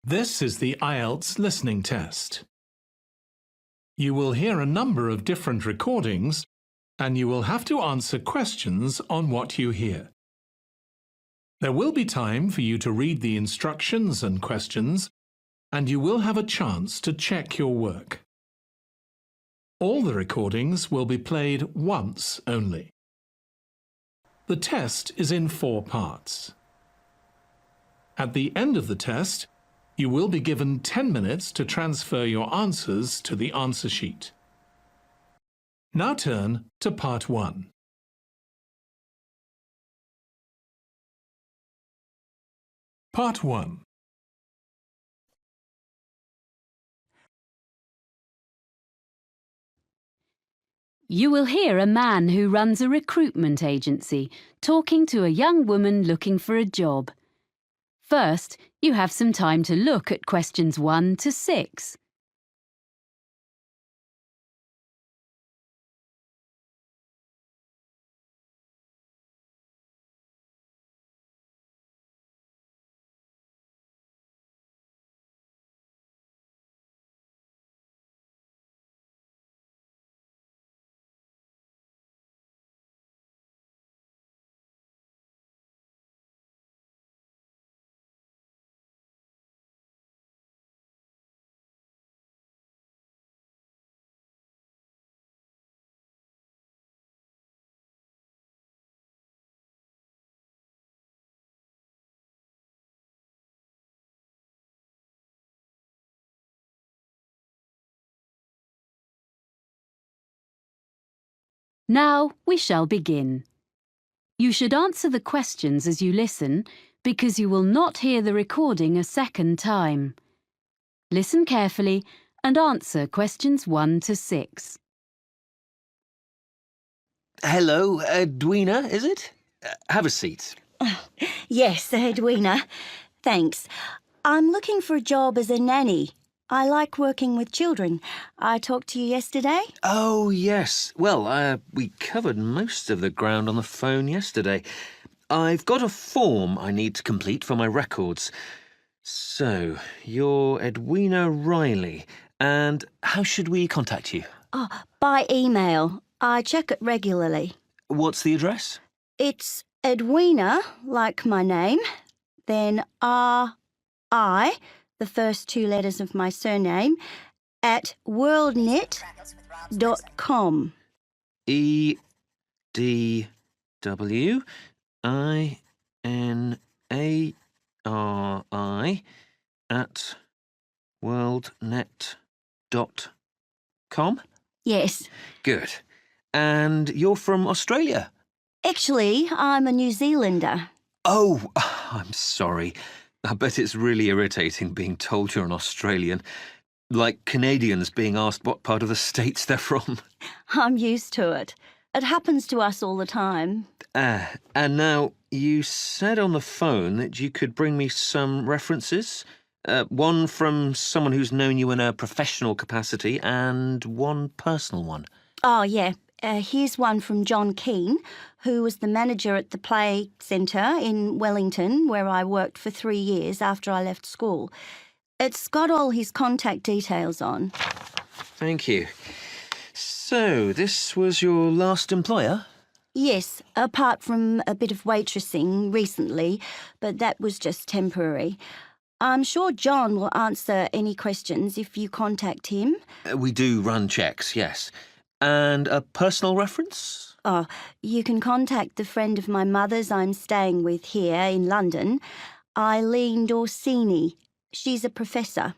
This is the IELTS listening test. You will hear a number of different recordings and you will have to answer questions on what you hear. There will be time for you to read the instructions and questions, and you will have a chance to check your work. All the recordings will be played once only. The test is in 4 parts. At the end of the test, you will be given 10 minutes to transfer your answers to the answer sheet. Now turn to Part 1. Part 1. You will hear a man who runs a recruitment agency talking to a young woman looking for a job. First, you have some time to look at questions 1 to 6. Now we shall begin. You should answer the questions as you listen, because you will not hear the recording a second time. Listen carefully and answer questions 1 to 6. Hello, Edwina, is it? Have a seat. Yes, Edwina. Thanks. I'm looking for a job as a nanny. I like working with children. I talked to you yesterday. Oh, yes. Well, we covered most of the ground on the phone yesterday. I've got a form I need to complete for my records. So, you're Edwina Riley, and how should we contact you? Oh, by email. I check it regularly. What's the address? It's Edwina, like my name, then R-I, the first 2 letters of my surname, at worldnet.com. EDWINARI at worldnet.com? Yes. Good. And you're from Australia? Actually, I'm a New Zealander. Oh, I'm sorry. I bet it's really irritating being told you're an Australian. Like Canadians being asked what part of the States they're from. I'm used to it. It happens to us all the time. And now, you said on the phone that you could bring me some references. One from someone who's known you in a professional capacity and one personal one. Oh, yeah. Here's one from John Keane, who was the manager at the Play Centre in Wellington, where I worked for 3 years after I left school. It's got all his contact details on. Thank you. So, this was your last employer? Yes, apart from a bit of waitressing recently, but that was just temporary. I'm sure John will answer any questions if you contact him. We do run checks, yes. And a personal reference? Oh, you can contact the friend of my mother's I'm staying with here in London, Eileen Dorsini. She's a professor.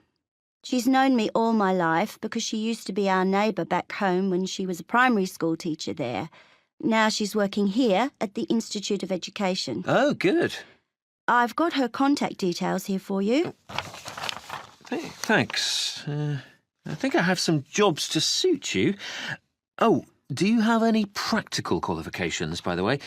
She's known me all my life because she used to be our neighbour back home when she was a primary school teacher there. Now she's working here at the Institute of Education. Oh, good. I've got her contact details here for you. Thanks. I think I have some jobs to suit you. Oh, do you have any practical qualifications, by the way?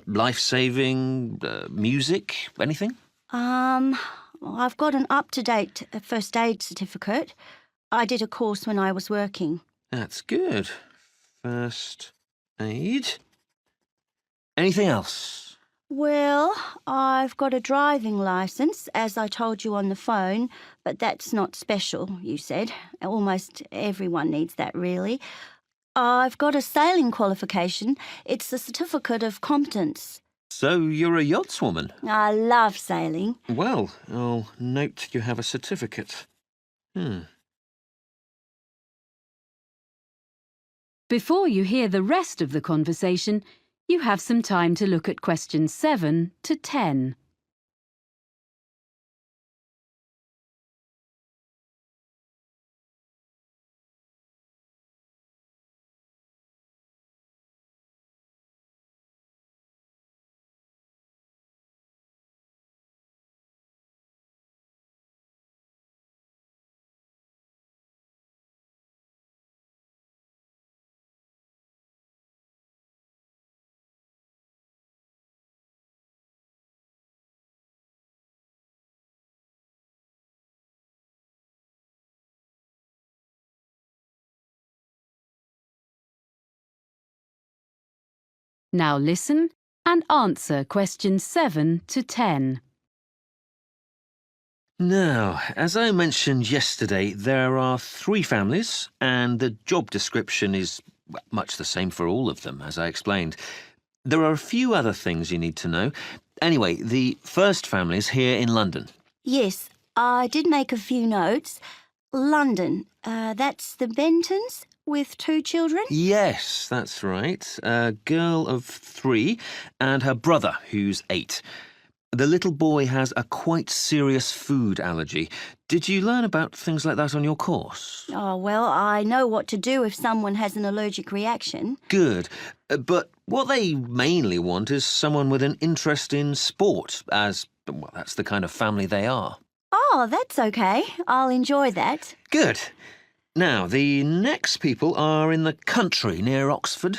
Life-saving, music, anything? I've got an up-to-date first aid certificate. I did a course when I was working. That's good. First aid. Anything else? Well, I've got a driving licence, as I told you on the phone, but that's not special, you said. Almost everyone needs that, really. I've got a sailing qualification. It's the Certificate of Competence. So you're a yachtswoman? I love sailing. Well, I'll note you have a certificate. Before you hear the rest of the conversation, you have some time to look at questions 7 to 10. Now listen and answer questions 7 to 10. Now, as I mentioned yesterday, there are 3 families, and the job description is much the same for all of them, as I explained. There are a few other things you need to know. Anyway, the first family is here in London. Yes, I did make a few notes. London, that's the Bentons with 2 children? Yes, that's right. A girl of 3 and her brother, who's 8. The little boy has a quite serious food allergy. Did you learn about things like that on your course? Oh, well, I know what to do if someone has an allergic reaction. Good. But what they mainly want is someone with an interest in sport, as, well, that's the kind of family they are. Oh, that's okay. I'll enjoy that. Good. Now, the next people are in the country near Oxford.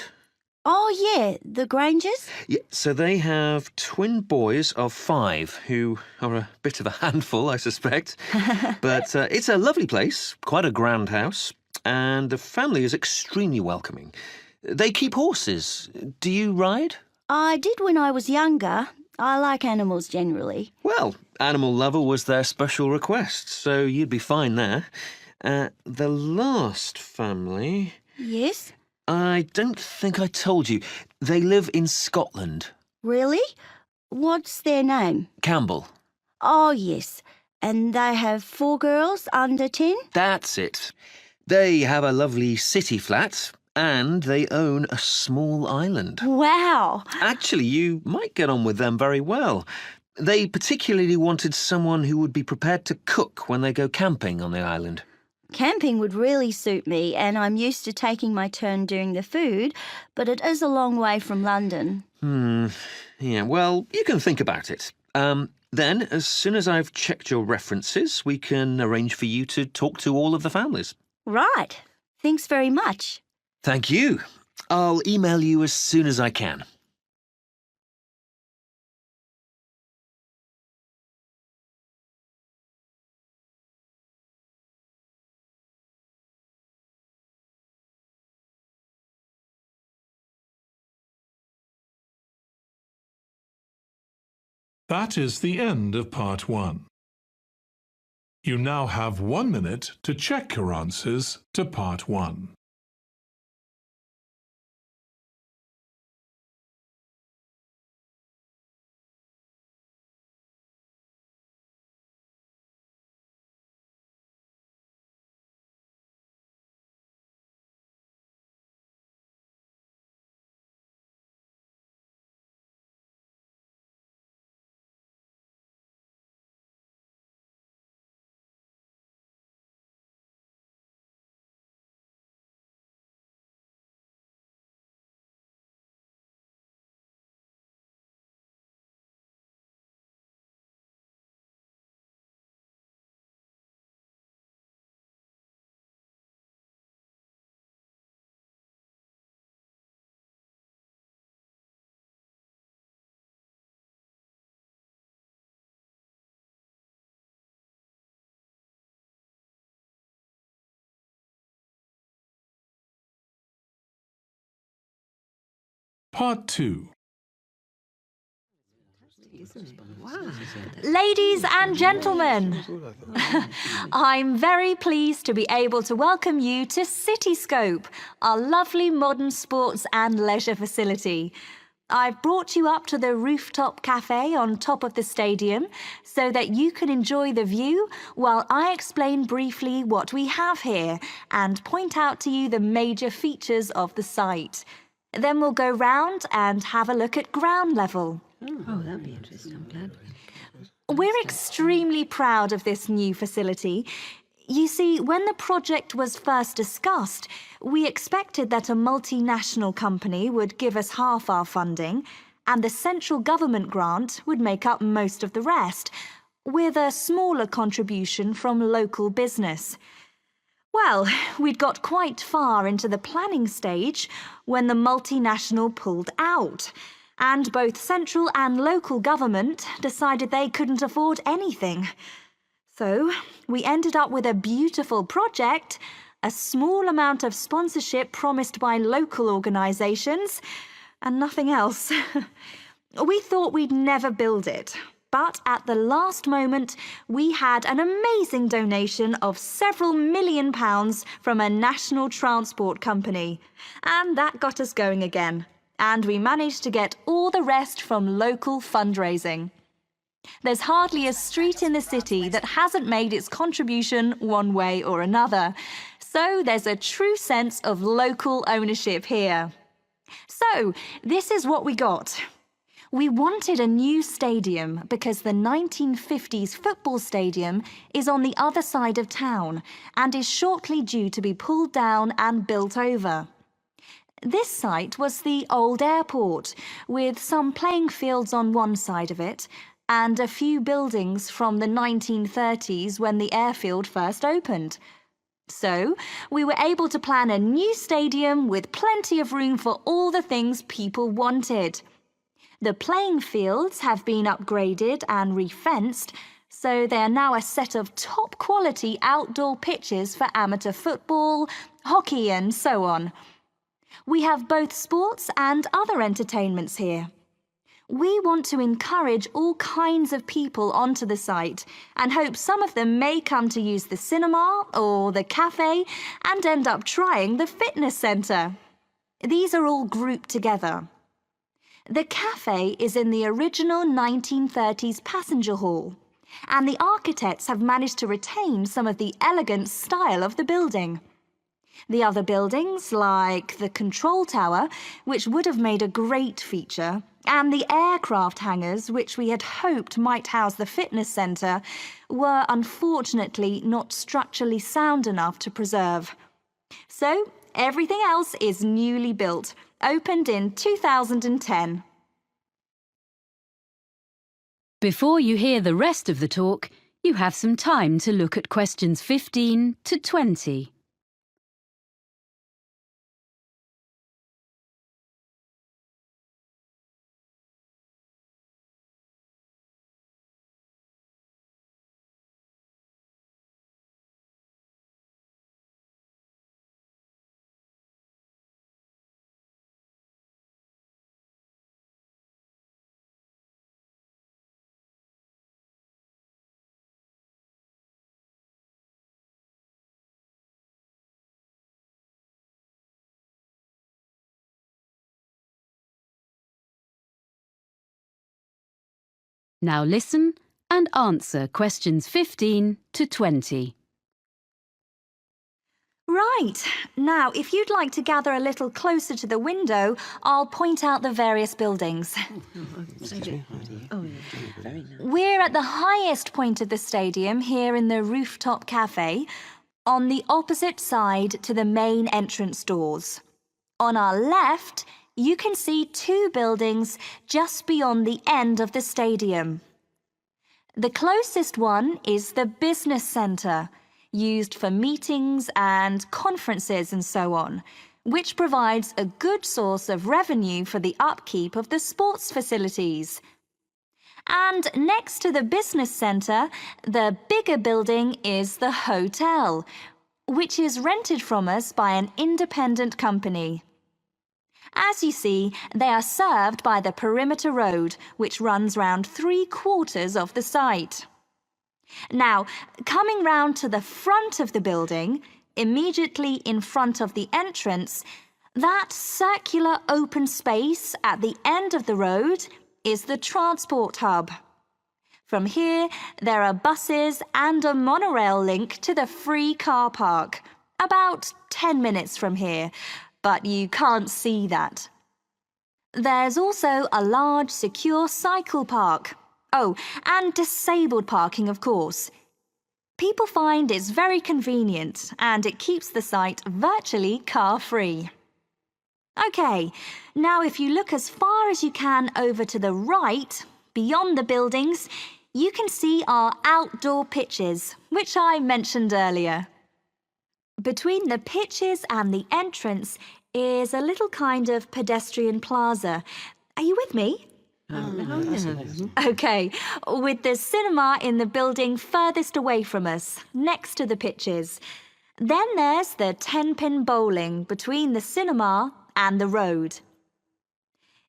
Oh, yeah, the Grangers? Yeah, so they have twin boys of 5 who are a bit of a handful, I suspect. But it's a lovely place, quite a grand house, and the family is extremely welcoming. They keep horses. Do you ride? I did when I was younger. I like animals generally. Well, animal lover was their special request, so you'd be fine there. The last family... Yes? I don't think I told you. They live in Scotland. Really? What's their name? Campbell. Oh, yes. And they have 4 girls under 10? That's it. They have a lovely city flat, and they own a small island. Wow! Actually, you might get on with them very well. They particularly wanted someone who would be prepared to cook when they go camping on the island. Camping would really suit me, and I'm used to taking my turn doing the food, but it is a long way from London. Yeah, well, you can think about it. Then, as soon as I've checked your references, we can arrange for you to talk to all of the families. Right. Thanks very much. Thank you. I'll email you as soon as I can. That is the end of part 1. You now have 1 minute to check your answers to part 1. Part 2. Ladies and gentlemen, I'm very pleased to be able to welcome you to Cityscope, our lovely modern sports and leisure facility. I've brought you up to the rooftop cafe on top of the stadium so that you can enjoy the view while I explain briefly what we have here and point out to you the major features of the site. Then we'll go round and have a look at ground level. Oh, that'd be interesting. I'm glad. We're extremely proud of this new facility. You see, when the project was first discussed, we expected that a multinational company would give us half our funding, and the central government grant would make up most of the rest, with a smaller contribution from local business. Well, we'd got quite far into the planning stage when the multinational pulled out, and both central and local government decided they couldn't afford anything. So we ended up with a beautiful project, a small amount of sponsorship promised by local organisations, and nothing else. We thought we'd never build it, but at the last moment we had an amazing donation of several £million from a national transport company, and that got us going again. And we managed to get all the rest from local fundraising. There's hardly a street in the city that hasn't made its contribution one way or another. So there's a true sense of local ownership here. So this is what we got. We wanted a new stadium because the 1950s football stadium is on the other side of town and is shortly due to be pulled down and built over. This site was the old airport, with some playing fields on one side of it and a few buildings from the 1930s when the airfield first opened. So we were able to plan a new stadium with plenty of room for all the things people wanted. The playing fields have been upgraded and refenced, so they are now a set of top-quality outdoor pitches for amateur football, hockey and so on. We have both sports and other entertainments here. We want to encourage all kinds of people onto the site and hope some of them may come to use the cinema or the cafe and end up trying the fitness centre. These are all grouped together. The cafe is in the original 1930s passenger hall, and the architects have managed to retain some of the elegant style of the building. The other buildings, like the control tower, which would have made a great feature, and the aircraft hangars, which we had hoped might house the fitness centre, were unfortunately not structurally sound enough to preserve. So everything else is newly built, opened in 2010. Before you hear the rest of the talk, you have some time to look at questions 15 to 20. Now listen and answer questions 15 to 20. Right. Now, if you'd like to gather a little closer to the window, I'll point out the various buildings. We're at the highest point of the stadium here in the rooftop cafe, on the opposite side to the main entrance doors. On our left, you can see two buildings just beyond the end of the stadium. The closest one is the business centre, used for meetings and conferences and so on, which provides a good source of revenue for the upkeep of the sports facilities. And next to the business centre, the bigger building is the hotel, which is rented from us by an independent company. As you see, they are served by the perimeter road, which runs round 3/4 of the site. Now, coming round to the front of the building, immediately in front of the entrance, that circular open space at the end of the road is the transport hub. From here, there are buses and a monorail link to the free car park, about 10 minutes from here, but you can't see that. There's also a large secure cycle park. Oh, and disabled parking, of course. People find it's very convenient and it keeps the site virtually car-free. OK, now if you look as far as you can over to the right, beyond the buildings, you can see our outdoor pitches, which I mentioned earlier. Between the pitches and the entrance is a little kind of pedestrian plaza. Are you with me? OK, with the cinema in the building furthest away from us, next to the pitches. Then there's the 10-pin bowling between the cinema and the road.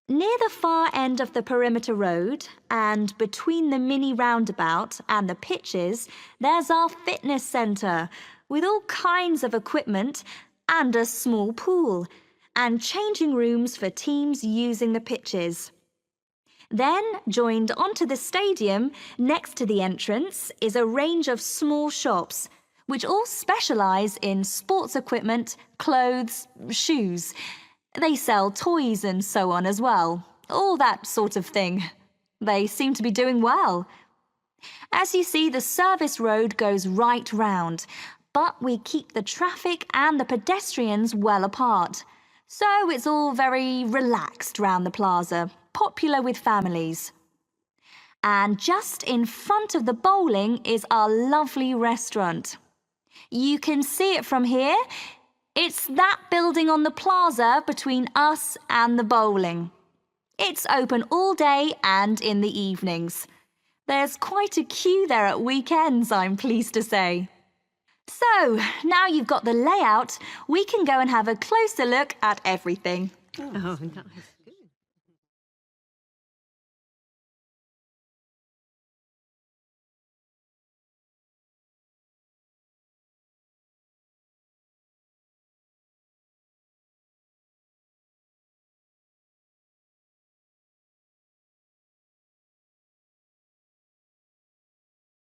Near the far end of the perimeter road and between the mini roundabout and the pitches, there's our fitness centre with all kinds of equipment and a small pool and changing rooms for teams using the pitches. Then, joined onto the stadium, next to the entrance, is a range of small shops, which all specialise in sports equipment, clothes, shoes. They sell toys and so on as well, all that sort of thing. They seem to be doing well. As you see, the service road goes right round, but we keep the traffic and the pedestrians well apart. So it's all very relaxed round the plaza, popular with families. And just in front of the bowling is our lovely restaurant. You can see it from here. It's that building on the plaza between us and the bowling. It's open all day and in the evenings. There's quite a queue there at weekends, I'm pleased to say. So, now you've got the layout, we can go and have a closer look at everything. Oh, nice.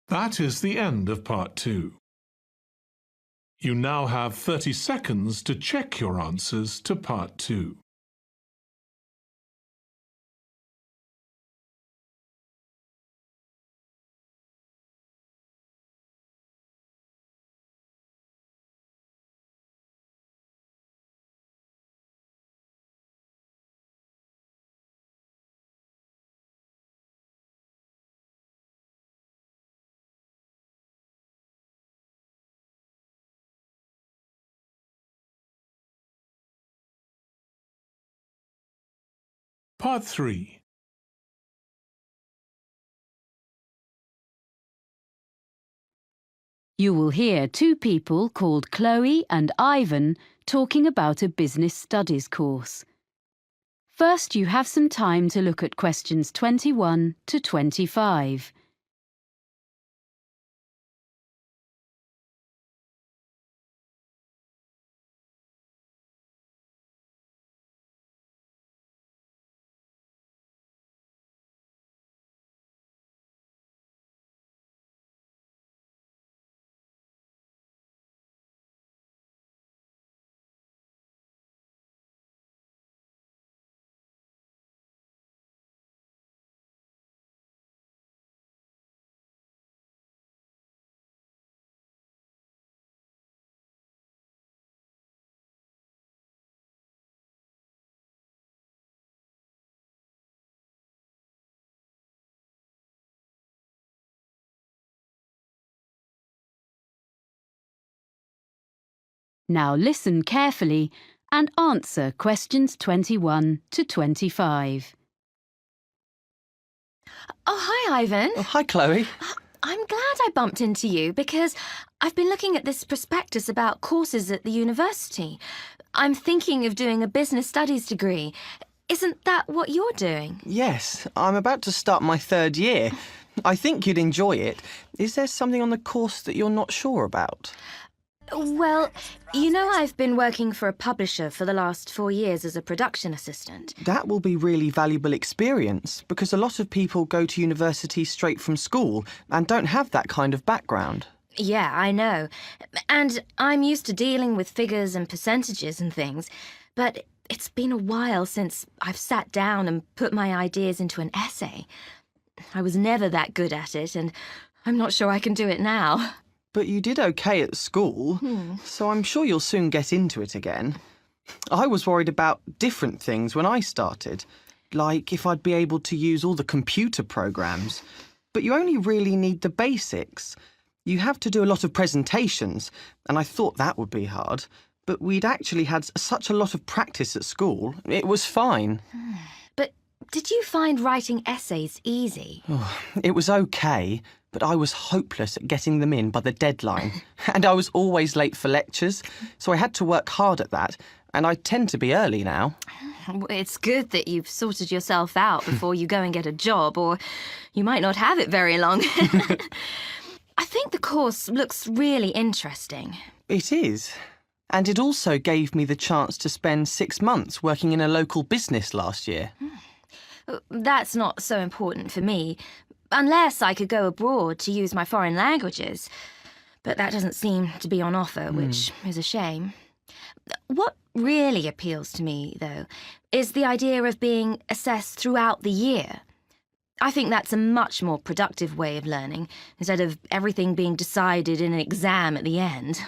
That is the end of part 2. You now have 30 seconds to check your answers to part 2. Part 3. You will hear two people called Chloe and Ivan talking about a business studies course. First, you have some time to look at questions 21 to 25. Now listen carefully and answer questions 21 to 25. Oh, hi, Ivan. Oh, hi, Chloe. I'm glad I bumped into you because I've been looking at this prospectus about courses at the university. I'm thinking of doing a business studies degree. Isn't that what you're doing? Yes, I'm about to start my 3rd year. I think you'd enjoy it. Is there something on the course that you're not sure about? Well, you know I've been working for a publisher for the last 4 years as a production assistant. That will be really valuable experience because a lot of people go to university straight from school and don't have that kind of background. Yeah, I know. And I'm used to dealing with figures and percentages and things, but it's been a while since I've sat down and put my ideas into an essay. I was never that good at it, and I'm not sure I can do it now. But you did okay at school, so I'm sure you'll soon get into it again. I was worried about different things when I started, like if I'd be able to use all the computer programs. But you only really need the basics. You have to do a lot of presentations, and I thought that would be hard. But we'd actually had such a lot of practice at school, it was fine. But did you find writing essays easy? It was okay, but I was hopeless at getting them in by the deadline. And I was always late for lectures, so I had to work hard at that, and I tend to be early now. It's good that you've sorted yourself out before you go and get a job, or you might not have it very long. I think the course looks really interesting. It is. And it also gave me the chance to spend 6 months working in a local business last year. That's not so important for me, unless I could go abroad to use my foreign languages. But that doesn't seem to be on offer, which is a shame. What really appeals to me, though, is the idea of being assessed throughout the year. I think that's a much more productive way of learning, instead of everything being decided in an exam at the end.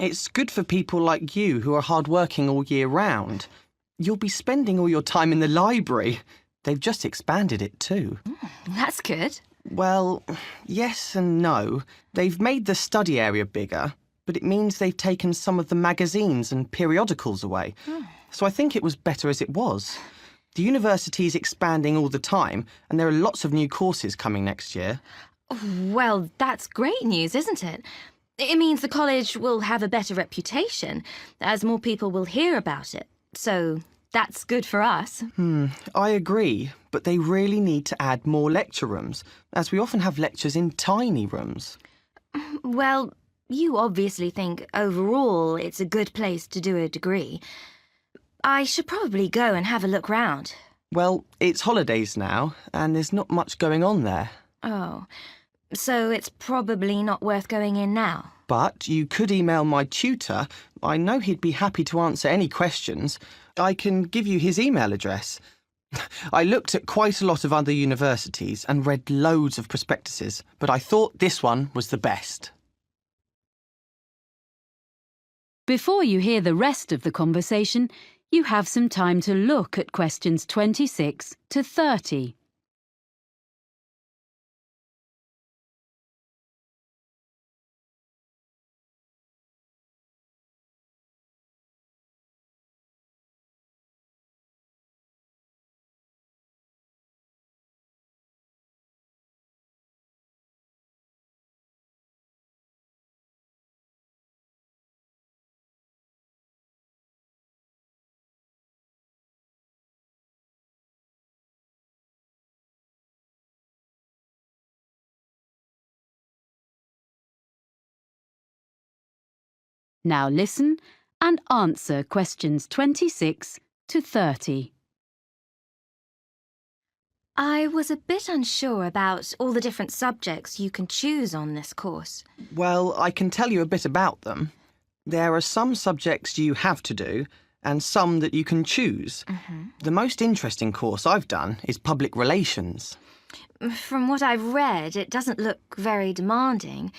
It's good for people like you who are hard-working all year round. You'll be spending all your time in the library. They've just expanded it too. That's good. Well, yes and no. They've made the study area bigger, but it means they've taken some of the magazines and periodicals away. So I think it was better as it was. The university's expanding all the time, and there are lots of new courses coming next year. Well, that's great news, isn't it? It means the college will have a better reputation, as more people will hear about it. So that's good for us. I agree, but they really need to add more lecture rooms, as we often have lectures in tiny rooms. Well, you obviously think overall it's a good place to do a degree. I should probably go and have a look round. Well, it's holidays now, and there's not much going on there. Oh, so it's probably not worth going in now. But you could email my tutor. I know he'd be happy to answer any questions. I can give you his email address. I looked at quite a lot of other universities and read loads of prospectuses, but I thought this one was the best. Before you hear the rest of the conversation, you have some time to look at questions 26 to 30. Now listen and answer questions 26 to 30. I was a bit unsure about all the different subjects you can choose on this course. Well, I can tell you a bit about them. There are some subjects you have to do, and some that you can choose. The most interesting course I've done is public relations. From what I've read, it doesn't look very demanding.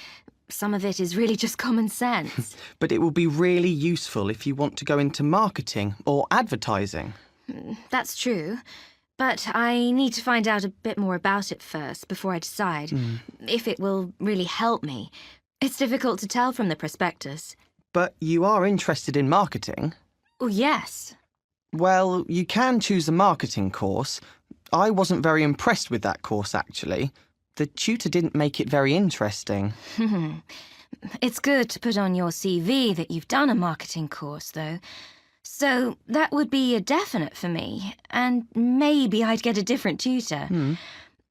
Some of it is really just common sense. But it will be really useful if you want to go into marketing or advertising. That's true. But I need to find out a bit more about it first before I decide if it will really help me. It's difficult to tell from the prospectus. But you are interested in marketing? Oh, yes. Well, you can choose a marketing course. I wasn't very impressed with that course, actually. The tutor didn't make it very interesting. It's good to put on your CV that you've done a marketing course, though. So that would be a definite for me, and maybe I'd get a different tutor.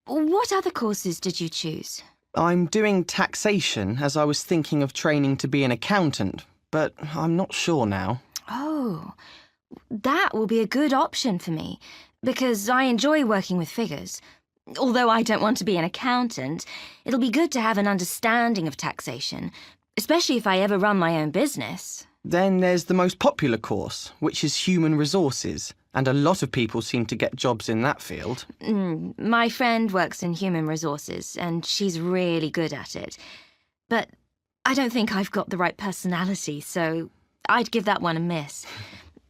What other courses did you choose? I'm doing taxation as I was thinking of training to be an accountant, but I'm not sure now. Oh, that will be a good option for me, because I enjoy working with figures. Although I don't want to be an accountant, it'll be good to have an understanding of taxation, especially if I ever run my own business. Then there's the most popular course, which is human resources, and a lot of people seem to get jobs in that field. My friend works in human resources, and she's really good at it. But I don't think I've got the right personality, so I'd give that one a miss.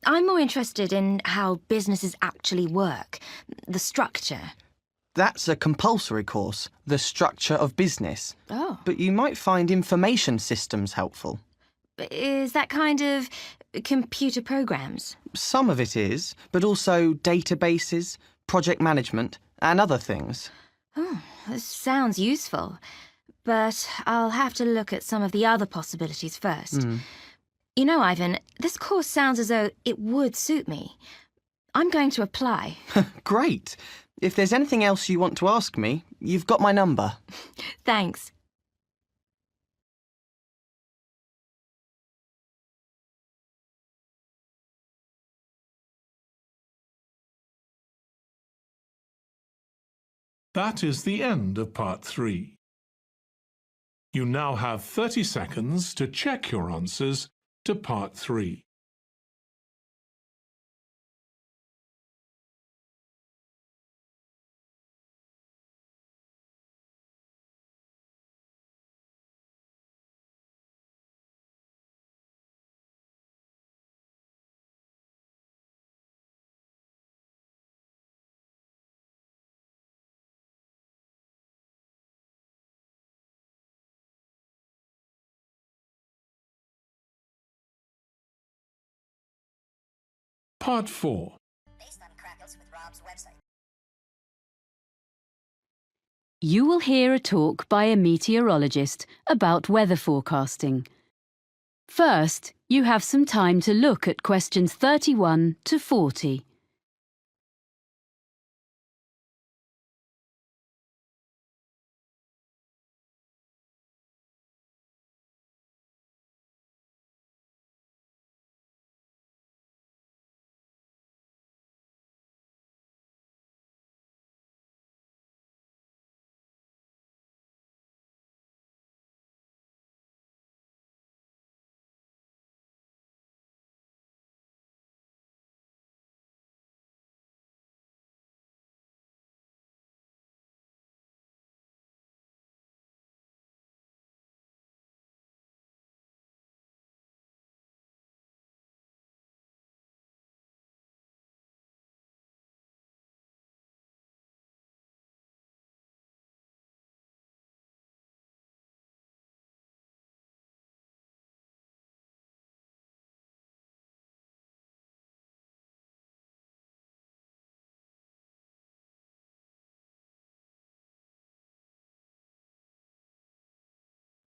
I'm more interested in how businesses actually work, the structure. That's a compulsory course, the structure of business. Oh. But you might find information systems helpful. Is that kind of computer programs? Some of it is, but also databases, project management, and other things. Oh, this sounds useful. But I'll have to look at some of the other possibilities first. You know, Ivan, this course sounds as though it would suit me. I'm going to apply. Great. If there's anything else you want to ask me, you've got my number. Thanks. That is the end of part 3. You now have 30 seconds to check your answers to part 3. Part 4. You will hear a talk by a meteorologist about weather forecasting. First, you have some time to look at questions 31 to 40.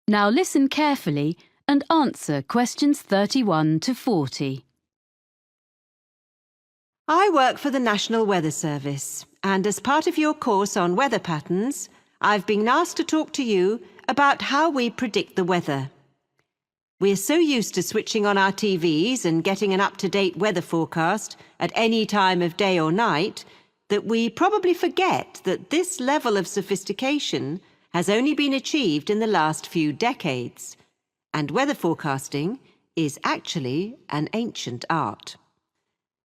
Now listen carefully and answer questions 31 to 40. I work for the National Weather Service, and as part of your course on weather patterns, I've been asked to talk to you about how we predict the weather. We're so used to switching on our TVs and getting an up-to-date weather forecast at any time of day or night that we probably forget that this level of sophistication has only been achieved in the last few decades, and weather forecasting is actually an ancient art.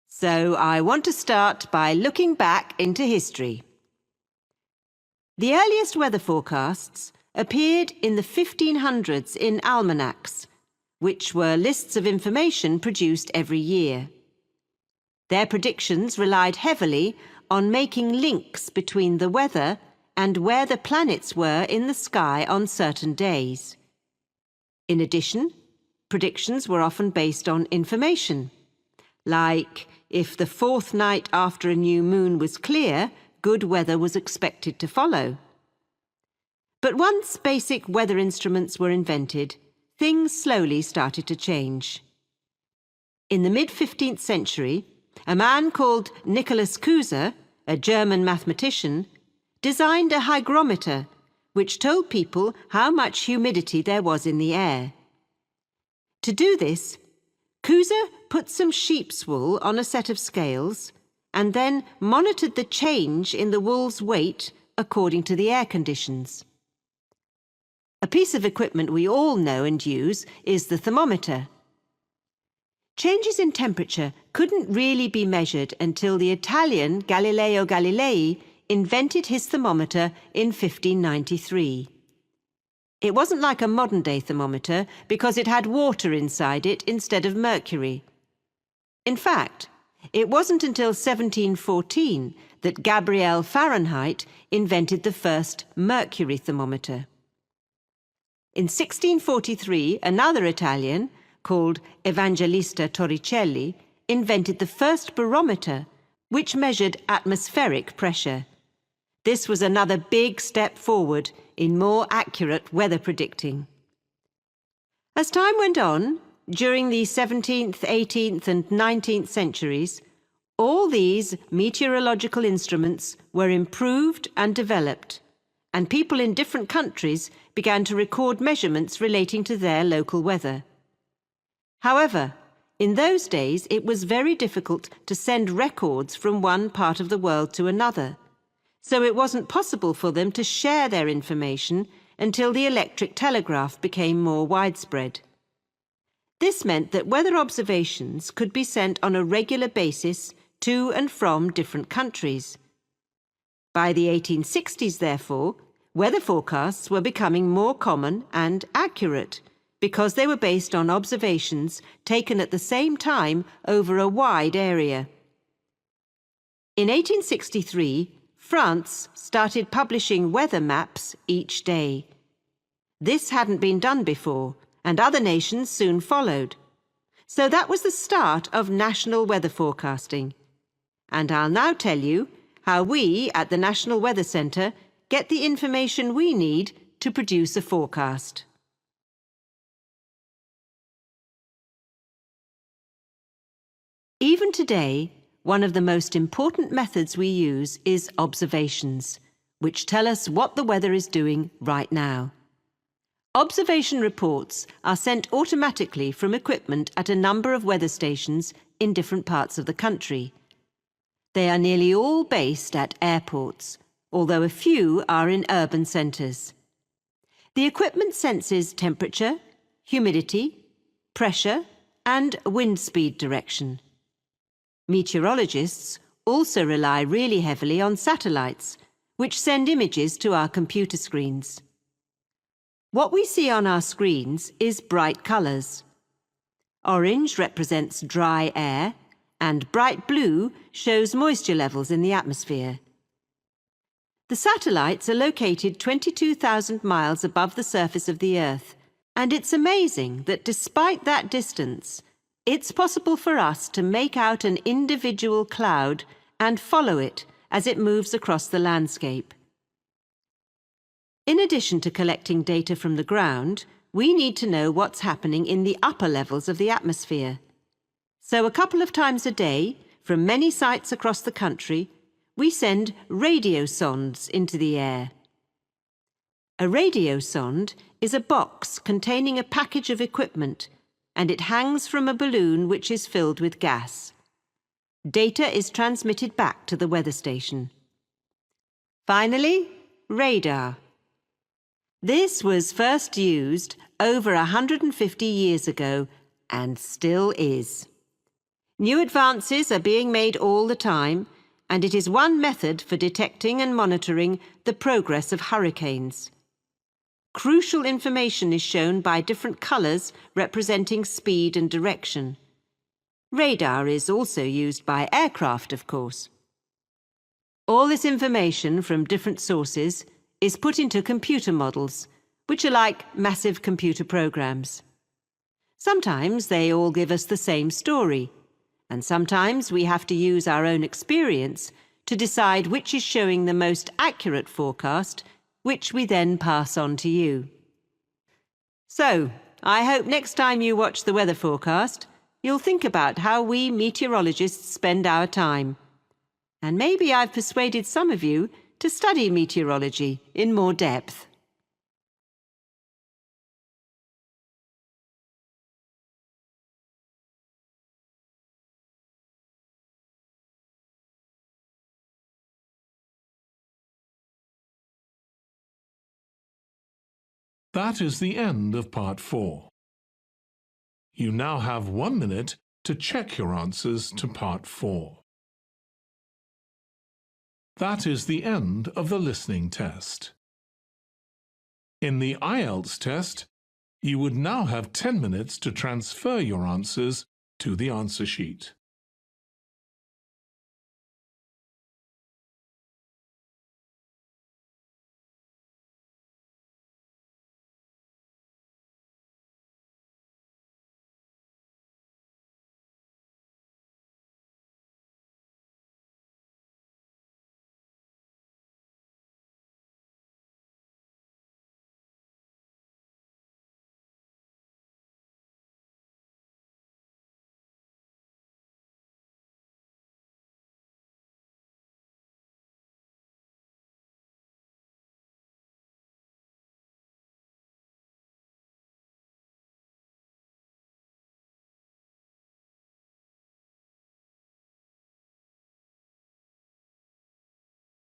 So I want to start by looking back into history. The earliest weather forecasts appeared in the 1500s in almanacs, which were lists of information produced every year. Their predictions relied heavily on making links between the weather and where the planets were in the sky on certain days. In addition, predictions were often based on information, like if the fourth night after a new moon was clear, good weather was expected to follow. But once basic weather instruments were invented, things slowly started to change. In the mid-15th century, a man called Nicholas Kuser, a German mathematician, designed a hygrometer which told people how much humidity there was in the air. To do this, Kuser put some sheep's wool on a set of scales and then monitored the change in the wool's weight according to the air conditions. A piece of equipment we all know and use is the thermometer. Changes in temperature couldn't really be measured until the Italian Galileo Galilei invented his thermometer in 1593. It wasn't like a modern-day thermometer because it had water inside it instead of mercury. In fact, it wasn't until 1714 that Gabriel Fahrenheit invented the first mercury thermometer. In 1643, another Italian, called Evangelista Torricelli, invented the first barometer, which measured atmospheric pressure. This was another big step forward in more accurate weather predicting. As time went on, during the 17th, 18th and 19th centuries, all these meteorological instruments were improved and developed, and people in different countries began to record measurements relating to their local weather. However, in those days it was very difficult to send records from one part of the world to another, so it wasn't possible for them to share their information until the electric telegraph became more widespread. This meant that weather observations could be sent on a regular basis to and from different countries. By the 1860s, therefore, weather forecasts were becoming more common and accurate because they were based on observations taken at the same time over a wide area. In 1863, France started publishing weather maps each day. This hadn't been done before, and other nations soon followed. So that was the start of national weather forecasting. And I'll now tell you how we at the National Weather Centre get the information we need to produce a forecast. Even today, one of the most important methods we use is observations, which tell us what the weather is doing right now. Observation reports are sent automatically from equipment at a number of weather stations in different parts of the country. They are nearly all based at airports, although a few are in urban centres. The equipment senses temperature, humidity, pressure, and wind speed direction. Meteorologists also rely really heavily on satellites, which send images to our computer screens. What we see on our screens is bright colours. Orange represents dry air, and bright blue shows moisture levels in the atmosphere. The satellites are located 22,000 miles above the surface of the Earth, and it's amazing that despite that distance, it's possible for us to make out an individual cloud and follow it as it moves across the landscape. In addition to collecting data from the ground, we need to know what's happening in the upper levels of the atmosphere. So a couple of times a day, from many sites across the country, we send radio sondes into the air. A radio sonde is a box containing a package of equipment, and it hangs from a balloon which is filled with gas. Data is transmitted back to the weather station. Finally, radar. This was first used over 150 years ago and still is. New advances are being made all the time, and it is one method for detecting and monitoring the progress of hurricanes. Crucial information is shown by different colours representing speed and direction. Radar is also used by aircraft, of course. All this information from different sources is put into computer models, which are like massive computer programs. Sometimes they all give us the same story, and sometimes we have to use our own experience to decide which is showing the most accurate forecast, which we then pass on to you. So, I hope next time you watch the weather forecast, you'll think about how we meteorologists spend our time. And maybe I've persuaded some of you to study meteorology in more depth. That is the end of Part 4. You now have 1 minute to check your answers to Part 4. That is the end of the listening test. In the IELTS test, you would now have 10 minutes to transfer your answers to the answer sheet.